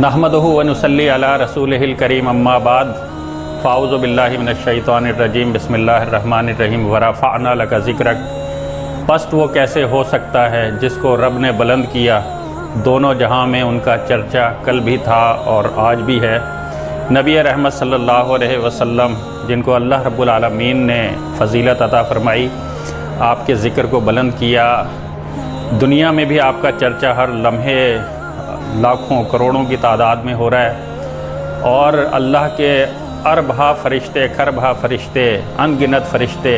नहमदुहु व नुसल्ली अला रसूलिहिल करीम अम्मा बाद फ़ाऊज़ु बिल्लाहि मिनश्शैतानिर रजीम बिस्मिल्लाहिर्रहमानिर रहीम व रफ़अना लका ज़िक्रक। पस्त वो कैसे हो सकता है जिसको रब ने बुलंद किया, दोनों जहां में उनका चर्चा कल भी था और आज भी है। नबी रहमत सल्लल्लाहु अलैहि वसल्लम जिनको अल्लाह रब्बुल आलमीन ने फ़जीलत अता फ़रमाई, आपके ज़िक्र को बुलंद किया। दुनिया में भी आपका चर्चा हर लम्हे लाखों करोड़ों की तादाद में हो रहा है और अल्लाह के अरबा फ़रिश्ते खरबा फ़रिश्ते अनगिनत फ़रिश्ते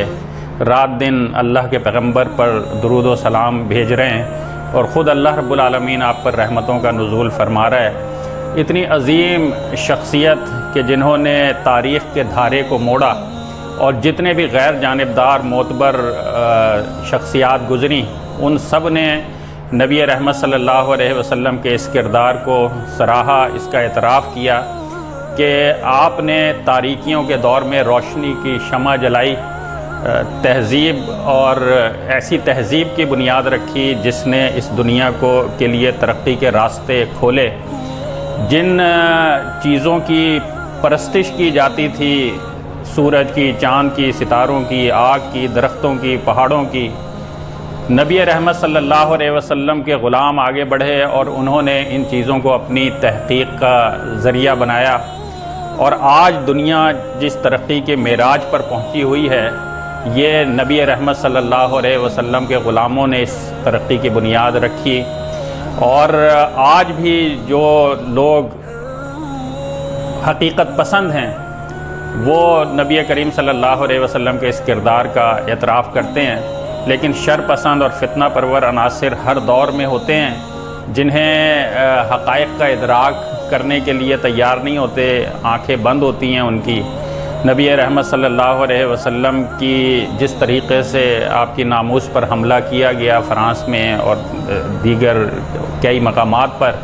रात दिन अल्लाह के पैगंबर पर दुरूद व सलाम भेज रहे हैं और ख़ुद अल्लाह रब्बुल आलमीन आप पर रहमतों का नुज़ूल फरमा रहा है। इतनी अज़ीम शख्सियत कि जिन्होंने तारीख़ के धारे को मोड़ा और जितने भी गैर जानिबदार मोतबर शख्सियात गुज़री, उन सब ने नबी रहमत सल्लल्लाहु अलैहि वसल्लम के इस किरदार को सराहा, इसका एतराफ़ किया कि आपने तारीकियों के दौर में रोशनी की शमा जलाई, तहज़ीब और ऐसी तहज़ीब की बुनियाद रखी जिसने इस दुनिया के लिए तरक्की के रास्ते खोले। जिन चीज़ों की परस्तिश की जाती थी, सूरज की, चाँद की, सितारों की, आग की, दरख्तों की, पहाड़ों की, नबी रहमत सल्लल्लाहु अलैहि वसल्लम के ग़ुलाम आगे बढ़े और उन्होंने इन चीज़ों को अपनी तहक़ीक़ का ज़रिया बनाया। और आज दुनिया जिस तरक्की के मेराज पर पहुंची हुई है, ये नबी रहमत सल्लल्लाहु अलैहि वसल्लम के ग़ुलामों ने इस तरक्की की बुनियाद रखी। और आज भी जो लोग हकीकत पसंद हैं वो नबी करीम सल्लल्लाहु अलैहि वसल्लम के इस किरदार का एतराफ़ करते हैं, लेकिन शर पसंद और फितना परवर अनासिर हर दौर में होते हैं जिन्हें हक़ाइक़ का इदराक करने के लिए तैयार नहीं होते, आंखें बंद होती हैं उनकी। नबी रहमत सल्लल्लाहु अलैहि वसल्लम की जिस तरीक़े से आपकी नामूस पर हमला किया गया फ़्रांस में और दीगर कई मकामात पर,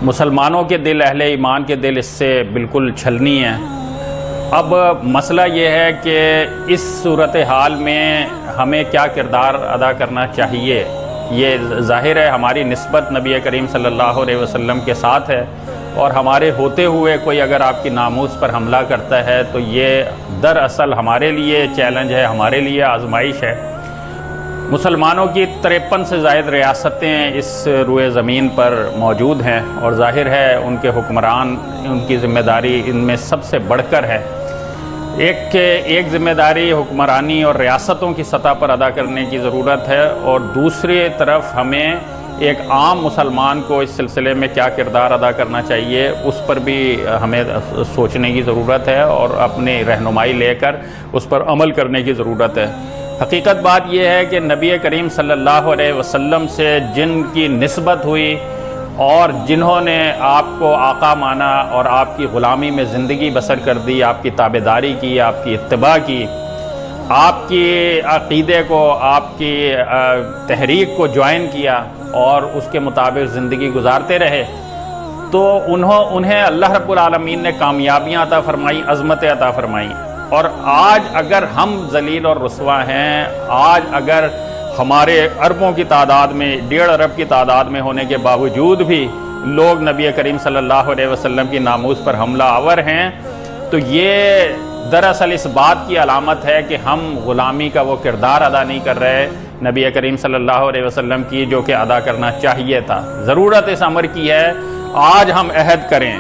मुसलमानों के दिल, अहले ईमान के दिल इससे बिल्कुल छलनी है। अब मसला ये है कि इस सूरत हाल में हमें क्या किरदार अदा करना चाहिए। ये ज़ाहिर है हमारी निस्बत नबी करीम सल्लल्लाहु अलैहि वसल्लम के साथ है और हमारे होते हुए कोई अगर आपकी नामूस पर हमला करता है तो ये दरअसल हमारे लिए चैलेंज है, हमारे लिए आजमाइश है। मुसलमानों की 53 से ज़ायद रियासतें इस रुए ज़मीन पर मौजूद हैं और ज़ाहिर है उनके हुक्मरान, उनकी ज़िम्मेदारी इनमें सबसे बढ़कर है। एक ज़िम्मेदारी हुक्मरानी और रियासतों की सतह पर अदा करने की ज़रूरत है और दूसरी तरफ हमें एक आम मुसलमान को इस सिलसिले में क्या किरदार अदा करना चाहिए उस पर भी हमें सोचने की ज़रूरत है और अपनी रहनुमाई लेकर उस पर अमल करने की ज़रूरत है। हकीकत बात यह है कि नबी करीम सल्लल्लाहु अलैहि वसल्लम से जिनकी निस्बत हुई और जिन्होंने आपको आका माना और आपकी ग़ुलामी में ज़िंदगी बसर कर दी, आपकी ताबेदारी की, आपकी इत्तिबा की, आपकी अक़ीदे को, आपकी तहरीक को ज्वाइन किया और उसके मुताबिक ज़िंदगी गुजारते रहे, तो उन्हें अल्लाह रब्बुल आलमीन ने कामयाबियाँ अता फ़रमाई, अज़मतें अता फ़रमाई। और आज अगर हम ज़लील और रुस्वा हैं, आज अगर हमारे अरबों की तादाद में, 1.5 अरब की तादाद में होने के बावजूद भी लोग नबी करीम सल्लल्लाहु अलैहि वसल्लम की नामूस पर हमला आवर हैं, तो ये दरअसल इस बात की अलामत है कि हम ग़ुलामी का वो किरदार अदा नहीं कर रहे नबी करीम सल्लल्लाहु अलैहि वसल्लम की, जो कि अदा करना चाहिए था। ज़रूरत इस अमर की है, आज हम अहद करें,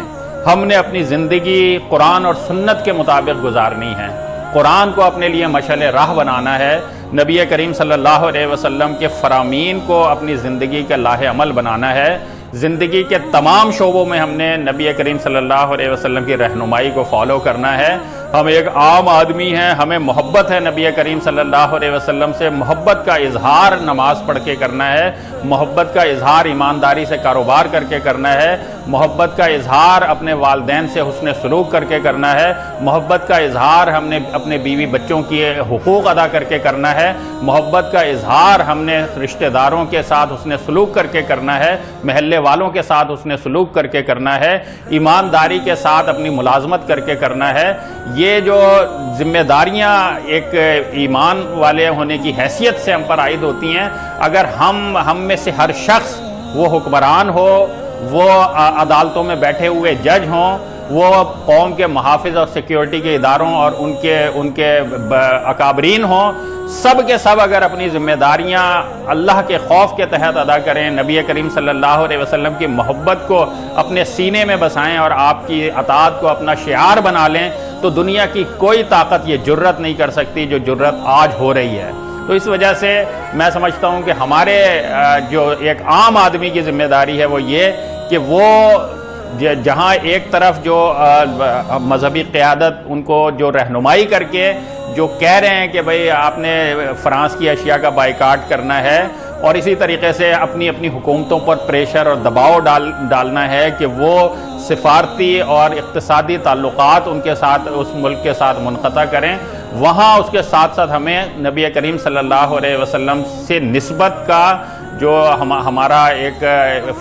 हमने अपनी ज़िंदगी कुरान और सुन्नत के मुताबिक गुजारनी है, कुरान को अपने लिए मशअल राह बनाना है, नबी करीम सल्लल्लाहु अलैहि वसल्लम के फ़रामीन को अपनी ज़िंदगी का लाहे अमल बनाना है। ज़िंदगी के तमाम शोबों में हमने नबी करीम सल्लल्लाहु अलैहि वसल्लम की रहनुमाई को फॉलो करना है। हम एक आम आदमी हैं, हमें मोहब्बत है नबी करीम सल्लल्लाहु अलैहि वसल्लम से, मोहब्बत का इजहार नमाज पढ़ के करना है, मोहब्बत का इजहार ईमानदारी से कारोबार करके करना है, मोहब्बत का इजहार अपने वालिदैन से हुस्न सलूक करके करना है, मोहब्बत का इजहार हमने अपने बीवी बच्चों की हुकूक अदा करके करना है, मोहब्बत का इजहार हमने रिश्तेदारों के साथ हुस्न सलूक करके करना है, महल्ले वालों के साथ हुस्न सलूक करके करना है, ईमानदारी के साथ अपनी मुलाजमत करके करना है। ये जो जिम्मेदारियां एक ईमान वाले होने की हैसियत से हम पर आयद होती हैं, अगर हम में से हर शख्स, वो हुक्मरान हो, وہ عدالتوں میں بیٹھے ہوئے جج ہوں، وہ قوم کے محافظ اور سیکیورٹی کے اداروں اور ان کے اکابرین ہوں، سب کے سب اگر اپنی ذمہ داریاں اللہ کے خوف کے تحت ادا کریں، نبی کریم صلی اللہ علیہ وسلم کی محبت کو اپنے سینے میں بسائیں اور آپ کی اطاعت کو اپنا شعار بنا لیں، تو دنیا کی کوئی طاقت یہ جرت نہیں کر سکتی جو جرت آج ہو رہی ہے۔ تو اس وجہ سے میں سمجھتا ہوں کہ ہمارے جو ایک عام آدمی کی ذمہ داری ہے وہ یہ کہ وہ جہاں ایک طرف جو مذہبی قیادت ان کو جو رہنمائی کر کے جو کہہ رہے ہیں کہ بھئی آپ نے فرانس کی اشیاء کا بائیکاٹ کرنا ہے، اور اسی طریقے سے اپنی حکومتوں پر پریشر اور دباؤ ڈالنا ہے کہ وہ سفارتی اور اقتصادی تعلقات ان کے ساتھ اس ملک کے ساتھ منقطع کریں، وہاں اس کے ساتھ ساتھ ہمیں نبی کریم صلی اللہ علیہ وسلم سے نسبت کا جو ہمارا ایک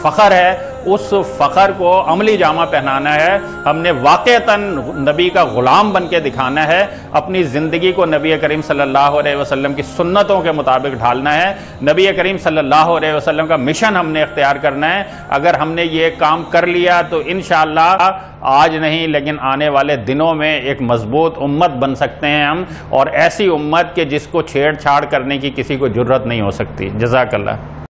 فخر ہے، اس فخر کو عملی جامہ پہنانا ہے۔ ہم نے واقعتاً نبی کا غلام بن کے دکھانا ہے، اپنی زندگی کو نبی کریم صلی اللہ علیہ وسلم کی سنتوں کے مطابق ڈھالنا ہے، نبی کریم صلی اللہ علیہ وسلم کا مشن ہم نے اختیار کرنا ہے۔ اگر ہم نے یہ کام کر لیا تو انشاءاللہ آج نہیں لیکن آنے والے دنوں میں ایک مضبوط امت بن سکتے ہیں ہم، اور ایسی امت کہ جس کو چھیڑ چھاڑ کرنے کی کسی کو جرت نہیں ہو سکتی۔ جزاک اللہ۔